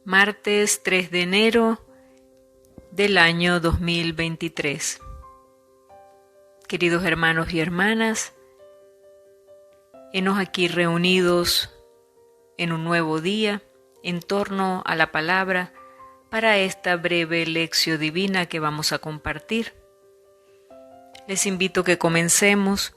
Martes 3 de enero del año 2023. Queridos hermanos y hermanas, henos aquí reunidos en un nuevo día en torno a la palabra para esta breve lección divina que vamos a compartir. Les invito a que comencemos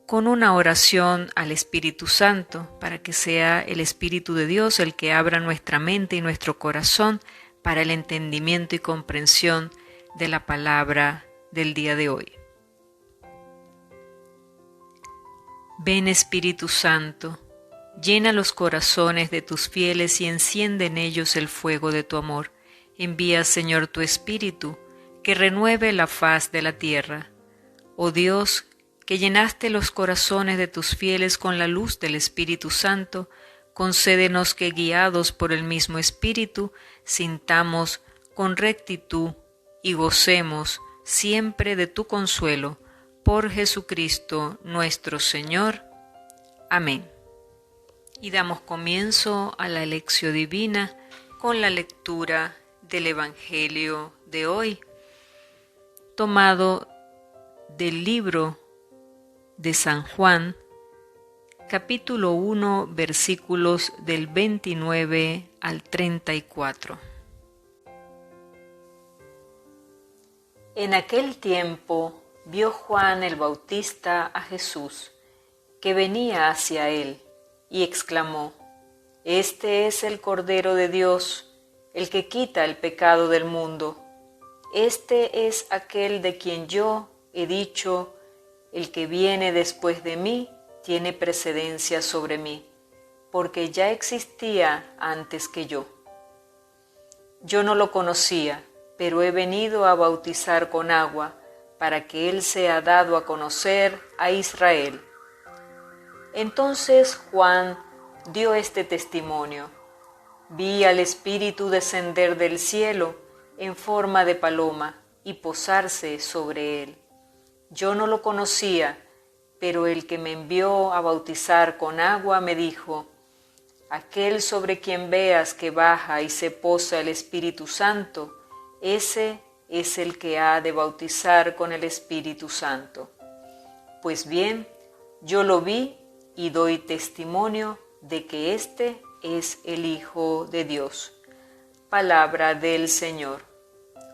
con una oración al Espíritu Santo, para que sea el Espíritu de Dios el que abra nuestra mente y nuestro corazón para el entendimiento y comprensión de la palabra del día de hoy. Ven, Espíritu Santo, llena los corazones de tus fieles y enciende en ellos el fuego de tu amor. Envía, Señor, tu Espíritu, que renueve la faz de la tierra. Oh Dios, que llenaste los corazones de tus fieles con la luz del Espíritu Santo, concédenos que, guiados por el mismo Espíritu, sintamos con rectitud y gocemos siempre de tu consuelo. Por Jesucristo nuestro Señor. Amén. Y damos comienzo a la lección divina con la lectura del Evangelio de hoy, tomado del libro de San Juan, capítulo 1, versículos del 29 al 34. En aquel tiempo vio Juan el Bautista a Jesús, que venía hacia él, y exclamó: Este es el Cordero de Dios, el que quita el pecado del mundo. Este es aquel de quien yo he dicho: el que viene después de mí tiene precedencia sobre mí, porque ya existía antes que yo. Yo no lo conocía, pero he venido a bautizar con agua, para que él sea dado a conocer a Israel. Entonces Juan dio este testimonio: Vi al Espíritu descender del cielo en forma de paloma y posarse sobre él. Yo no lo conocía, pero el que me envió a bautizar con agua me dijo: Aquel sobre quien veas que baja y se posa el Espíritu Santo, ese es el que ha de bautizar con el Espíritu Santo. Pues bien, yo lo vi y doy testimonio de que este es el Hijo de Dios. Palabra del Señor.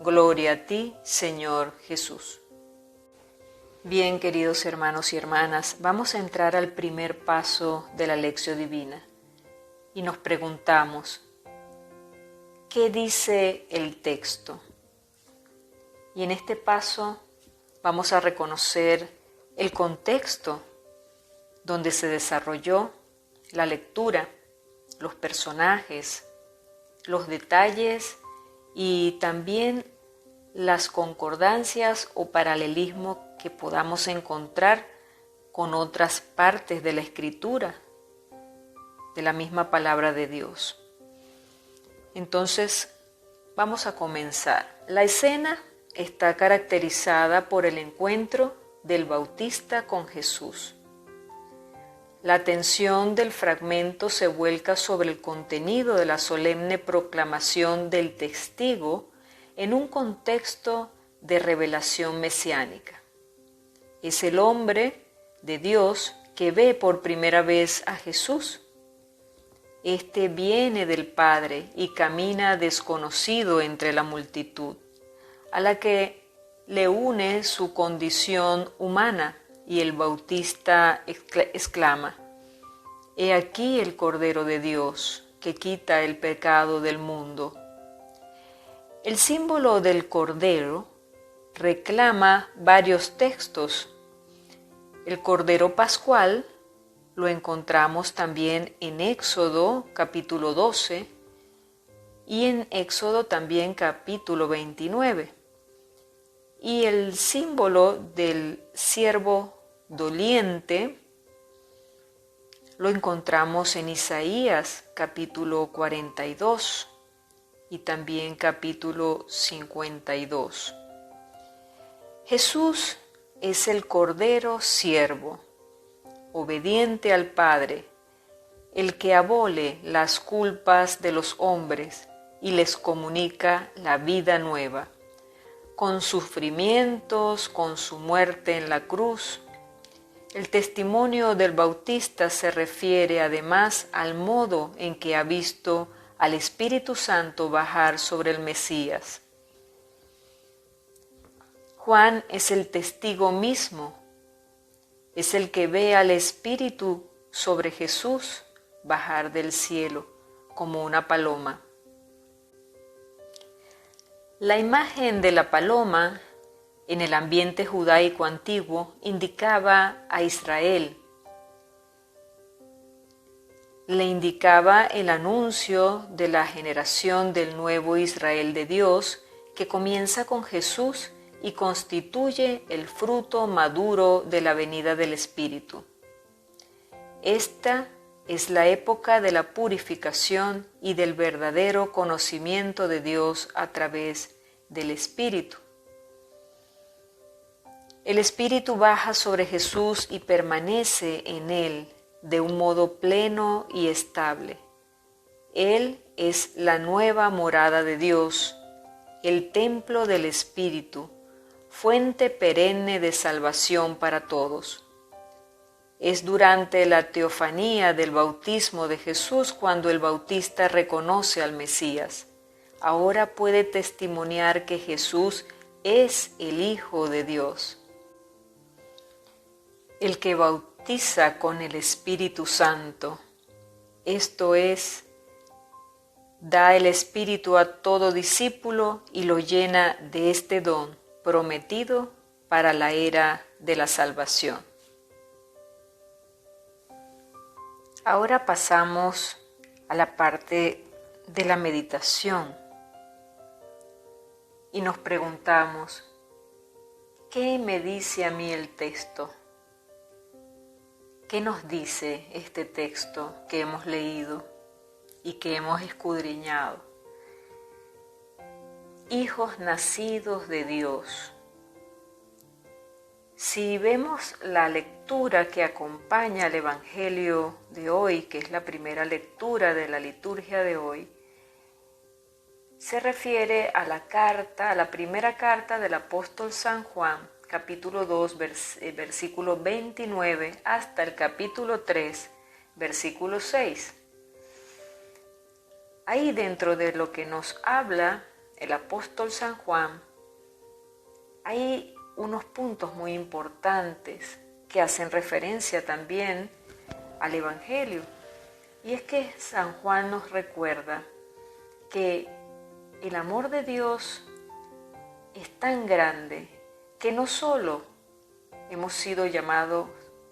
Gloria a ti, Señor Jesús. Bien, queridos hermanos y hermanas, vamos a entrar al primer paso de la lección divina y nos preguntamos: ¿qué dice el texto? Y en este paso vamos a reconocer el contexto donde se desarrolló la lectura, los personajes, los detalles y también las concordancias o paralelismos que podamos encontrar con otras partes de la Escritura, de la misma palabra de Dios. Entonces, vamos a comenzar. La escena está caracterizada por el encuentro del Bautista con Jesús. La atención del fragmento se vuelca sobre el contenido de la solemne proclamación del testigo en un contexto de revelación mesiánica. Es el hombre de Dios que ve por primera vez a Jesús. Este viene del Padre y camina desconocido entre la multitud, a la que le une su condición humana, y el Bautista exclama: He aquí el Cordero de Dios, que quita el pecado del mundo. El símbolo del Cordero reclama varios textos. El Cordero Pascual lo encontramos también en Éxodo capítulo 12 y en Éxodo también capítulo 29. Y el símbolo del siervo doliente lo encontramos en Isaías capítulo 42 y también capítulo 52. Jesús es el Cordero siervo, obediente al Padre, el que abole las culpas de los hombres y les comunica la vida nueva, con sufrimientos, con su muerte en la cruz. El testimonio del Bautista se refiere además al modo en que ha visto al Espíritu Santo bajar sobre el Mesías. Juan es el testigo mismo, es el que ve al Espíritu sobre Jesús bajar del cielo como una paloma. La imagen de la paloma en el ambiente judaico antiguo indicaba a Israel. Le indicaba el anuncio de la generación del nuevo Israel de Dios que comienza con Jesús y constituye el fruto maduro de la venida del Espíritu. Esta es la época de la purificación y del verdadero conocimiento de Dios a través del Espíritu. El Espíritu baja sobre Jesús y permanece en él de un modo pleno y estable. Él es la nueva morada de Dios, el templo del Espíritu, fuente perenne de salvación para todos. Es durante la teofanía del bautismo de Jesús cuando el Bautista reconoce al Mesías. Ahora puede testimoniar que Jesús es el Hijo de Dios. El que bautiza con el Espíritu Santo, esto es, da el Espíritu a todo discípulo y lo llena de este don prometido para la era de la salvación. Ahora pasamos a la parte de la meditación y nos preguntamos, ¿qué me dice a mí el texto? ¿Qué nos dice este texto que hemos leído y que hemos escudriñado? Hijos nacidos de Dios. Si vemos la lectura que acompaña al Evangelio de hoy, que es la primera lectura de la liturgia de hoy, se refiere a la primera carta del apóstol San Juan, capítulo 2, versículo 29, hasta el capítulo 3, versículo 6. Ahí dentro de lo que nos habla el apóstol San Juan, hay unos puntos muy importantes que hacen referencia también al Evangelio. Y es que San Juan nos recuerda que el amor de Dios es tan grande que no solo hemos sido llamados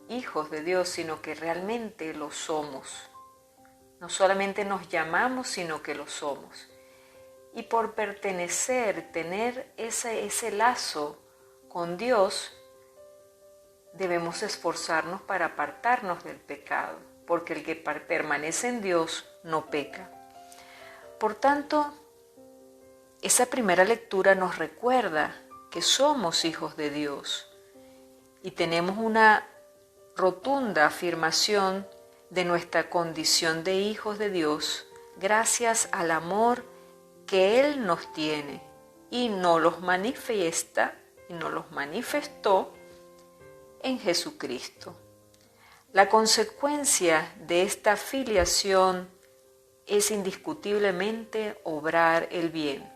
hijos de Dios, sino que realmente lo somos. No solamente nos llamamos, sino que lo somos. Y por pertenecer, tener ese lazo con Dios, debemos esforzarnos para apartarnos del pecado, porque el que permanece en Dios no peca. Por tanto, esa primera lectura nos recuerda que somos hijos de Dios y tenemos una rotunda afirmación de nuestra condición de hijos de Dios gracias al amor que Él nos tiene y nos los manifiesta y nos los manifestó en Jesucristo. La consecuencia de esta filiación es indiscutiblemente obrar el bien,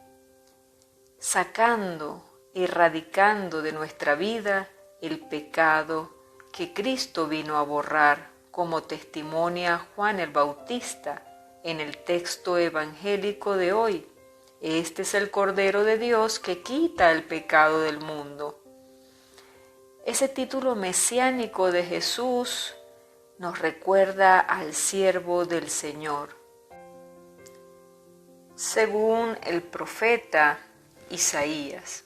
sacando, erradicando de nuestra vida el pecado que Cristo vino a borrar, como testimonia Juan el Bautista en el texto evangélico de hoy. Este es el Cordero de Dios que quita el pecado del mundo. Ese título mesiánico de Jesús nos recuerda al siervo del Señor. Según el profeta Isaías,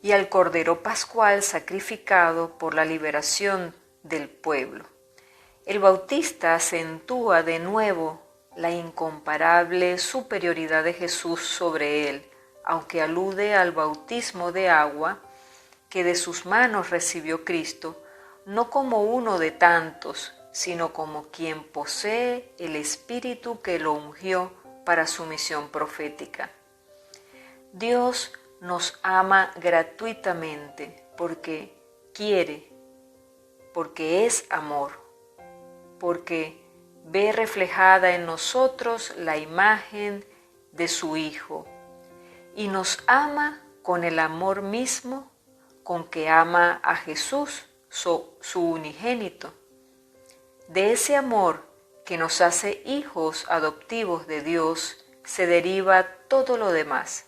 y al Cordero Pascual sacrificado por la liberación del pueblo. El Bautista acentúa de nuevo la incomparable superioridad de Jesús sobre él, aunque alude al bautismo de agua que de sus manos recibió Cristo, no como uno de tantos, sino como quien posee el Espíritu que lo ungió para su misión profética. Dios nos ama gratuitamente porque quiere, porque es amor, porque ve reflejada en nosotros la imagen de su Hijo y nos ama con el amor mismo con que ama a Jesús, su unigénito. De ese amor que nos hace hijos adoptivos de Dios se deriva todo lo demás.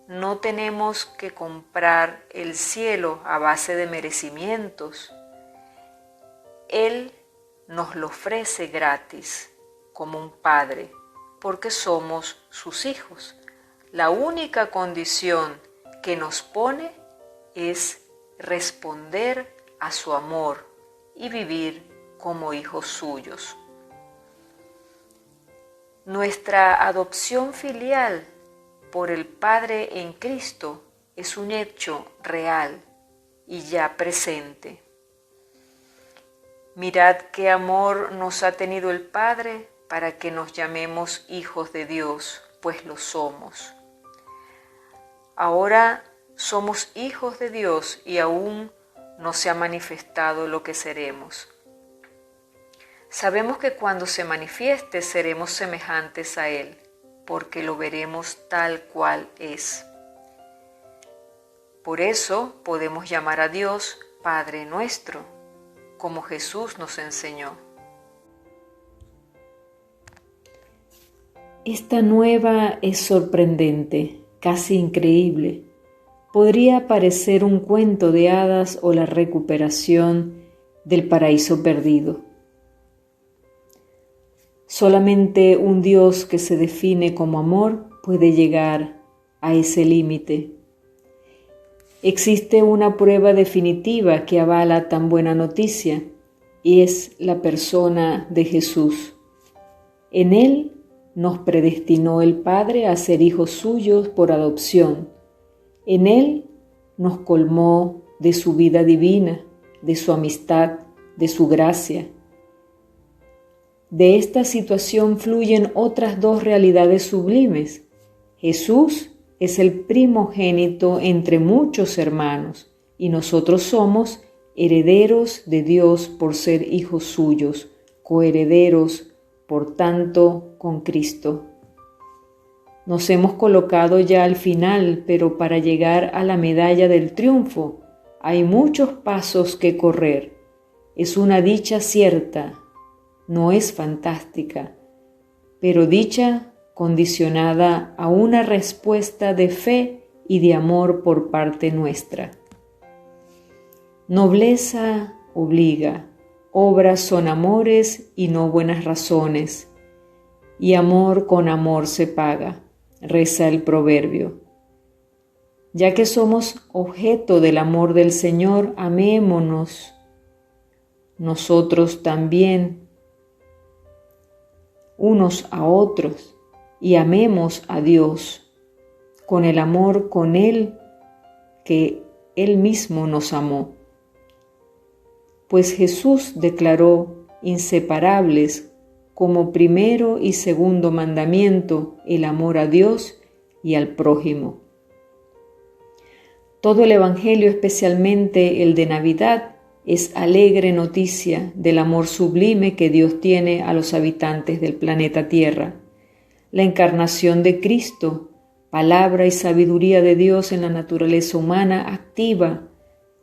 No tenemos que comprar el cielo a base de merecimientos. Él nos lo ofrece gratis, como un padre, porque somos sus hijos. La única condición que nos pone es responder a su amor y vivir como hijos suyos. Nuestra adopción filial por el Padre en Cristo es un hecho real y ya presente. Mirad qué amor nos ha tenido el Padre para que nos llamemos hijos de Dios, pues lo somos. Ahora somos hijos de Dios y aún no se ha manifestado lo que seremos. Sabemos que cuando se manifieste seremos semejantes a Él, porque lo veremos tal cual es. Por eso podemos llamar a Dios Padre nuestro, como Jesús nos enseñó. Esta nueva es sorprendente, casi increíble. Podría parecer un cuento de hadas o la recuperación del paraíso perdido. Solamente un Dios que se define como amor puede llegar a ese límite. Existe una prueba definitiva que avala tan buena noticia y es la persona de Jesús. En Él nos predestinó el Padre a ser hijos suyos por adopción. En Él nos colmó de su vida divina, de su amistad, de su gracia. De esta situación fluyen otras dos realidades sublimes. Jesús es el primogénito entre muchos hermanos y nosotros somos herederos de Dios por ser hijos suyos, coherederos, por tanto, con Cristo. Nos hemos colocado ya al final, pero para llegar a la medalla del triunfo hay muchos pasos que correr. Es una dicha cierta, no es fantástica, pero dicha condicionada a una respuesta de fe y de amor por parte nuestra. Nobleza obliga, obras son amores y no buenas razones, y amor con amor se paga, reza el proverbio. Ya que somos objeto del amor del Señor, amémonos nosotros también unos a otros y amemos a Dios con el amor con Él que Él mismo nos amó. Pues Jesús declaró inseparables como primero y segundo mandamiento el amor a Dios y al prójimo. Todo el Evangelio, especialmente el de Navidad, es alegre noticia del amor sublime que Dios tiene a los habitantes del planeta Tierra. La encarnación de Cristo, palabra y sabiduría de Dios en la naturaleza humana, activa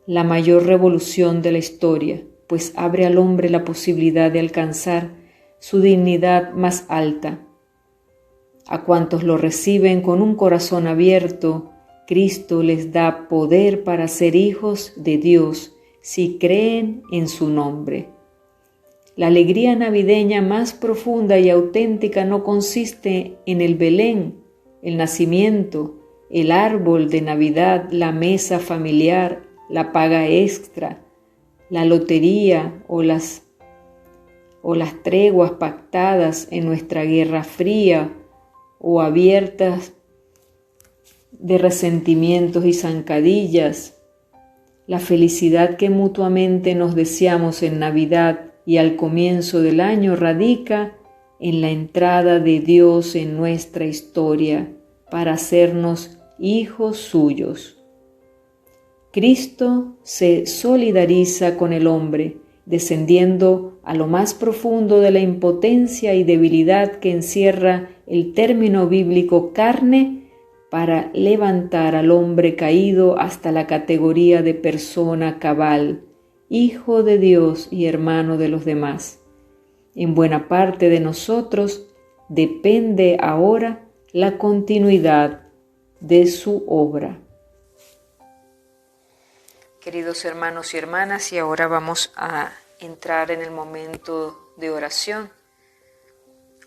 la mayor revolución de la historia, pues abre al hombre la posibilidad de alcanzar su dignidad más alta. A cuantos lo reciben con un corazón abierto, Cristo les da poder para ser hijos de Dios si creen en su nombre. La alegría navideña más profunda y auténtica no consiste en el Belén, el nacimiento, el árbol de Navidad, la mesa familiar, la paga extra, la lotería o las treguas pactadas en nuestra guerra fría o abiertas de resentimientos y zancadillas. La felicidad que mutuamente nos deseamos en Navidad y al comienzo del año radica en la entrada de Dios en nuestra historia para hacernos hijos suyos. Cristo se solidariza con el hombre, descendiendo a lo más profundo de la impotencia y debilidad que encierra el término bíblico carne, para levantar al hombre caído hasta la categoría de persona cabal, hijo de Dios y hermano de los demás. En buena parte de nosotros depende ahora la continuidad de su obra. Queridos hermanos y hermanas, y ahora vamos a entrar en el momento de oración,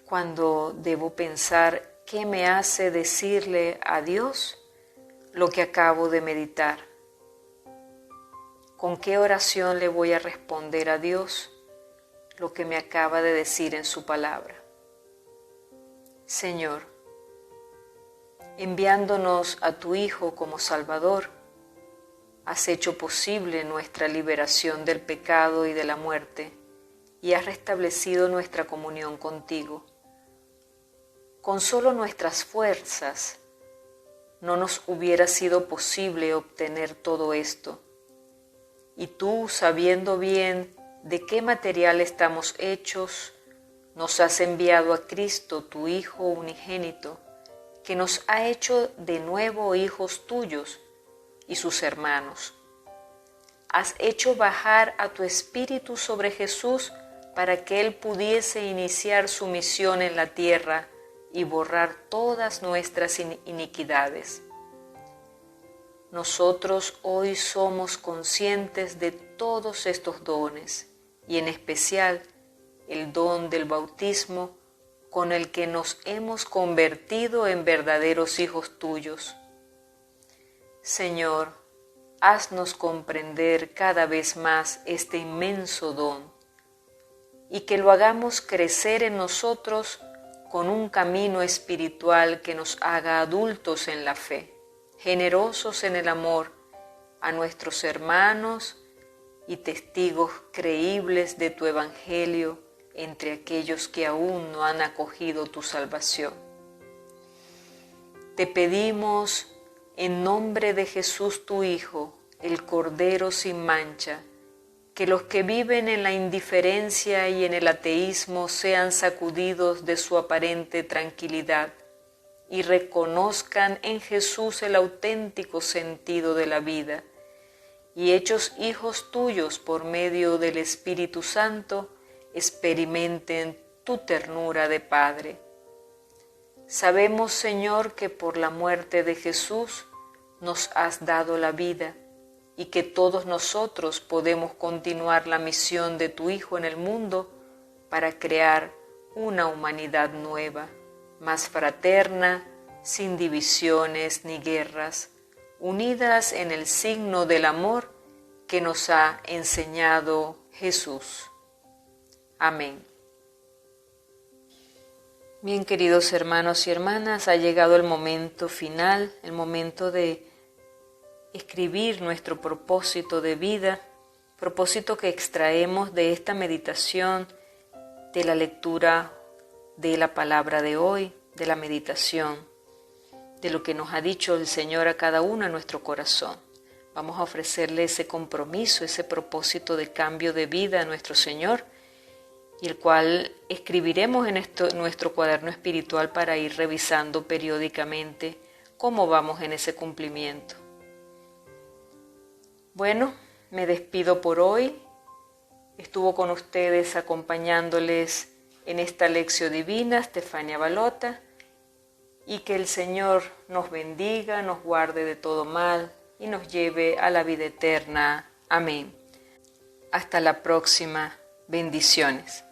cuando debo pensar qué me hace decirle a Dios lo que acabo de meditar. ¿Con qué oración le voy a responder a Dios lo que me acaba de decir en su palabra? Señor, enviándonos a tu Hijo como Salvador, has hecho posible nuestra liberación del pecado y de la muerte y has restablecido nuestra comunión contigo. Con solo nuestras fuerzas no nos hubiera sido posible obtener todo esto. Y tú, sabiendo bien de qué material estamos hechos, nos has enviado a Cristo, tu Hijo unigénito, que nos ha hecho de nuevo hijos tuyos y sus hermanos. Has hecho bajar a tu Espíritu sobre Jesús para que Él pudiese iniciar su misión en la tierra y borrar todas nuestras iniquidades. Nosotros hoy somos conscientes de todos estos dones y en especial el don del bautismo con el que nos hemos convertido en verdaderos hijos tuyos. Señor, haznos comprender cada vez más este inmenso don y que lo hagamos crecer en nosotros con un camino espiritual que nos haga adultos en la fe, generosos en el amor a nuestros hermanos y testigos creíbles de tu Evangelio entre aquellos que aún no han acogido tu salvación. Te pedimos, en nombre de Jesús tu Hijo, el Cordero sin mancha, que los que viven en la indiferencia y en el ateísmo sean sacudidos de su aparente tranquilidad y reconozcan en Jesús el auténtico sentido de la vida, y hechos hijos tuyos por medio del Espíritu Santo, experimenten tu ternura de Padre. Sabemos, Señor, que por la muerte de Jesús nos has dado la vida, y que todos nosotros podemos continuar la misión de tu Hijo en el mundo para crear una humanidad nueva, más fraterna, sin divisiones ni guerras, unidas en el signo del amor que nos ha enseñado Jesús. Amén. Bien, queridos hermanos y hermanas, ha llegado el momento final, el momento de escribir nuestro propósito de vida, propósito que extraemos de esta meditación, de la lectura de la palabra de hoy, de la meditación, de lo que nos ha dicho el Señor a cada uno en nuestro corazón. Vamos a ofrecerle ese compromiso, ese propósito de cambio de vida a nuestro Señor, y el cual escribiremos en nuestro cuaderno espiritual para ir revisando periódicamente cómo vamos en ese cumplimiento. Bueno, me despido por hoy. Estuvo con ustedes acompañándoles en esta lección divina Stefania Balota, y que el Señor nos bendiga, nos guarde de todo mal y nos lleve a la vida eterna. Amén. Hasta la próxima. Bendiciones.